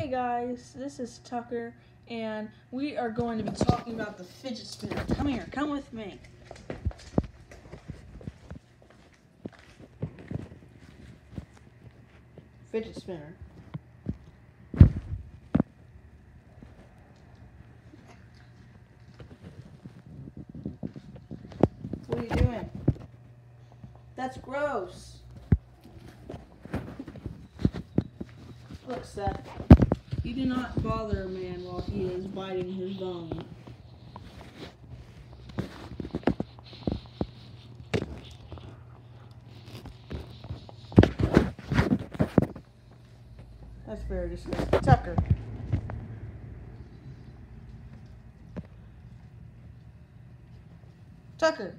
Hey guys, this is Tucker, and we are going to be talking about the fidget spinner. Come here, come with me. Fidget spinner. What are you doing? That's gross. Look, Seth. You do not bother a man while he is biting his bone. That's very disgusting. Tucker. Tucker.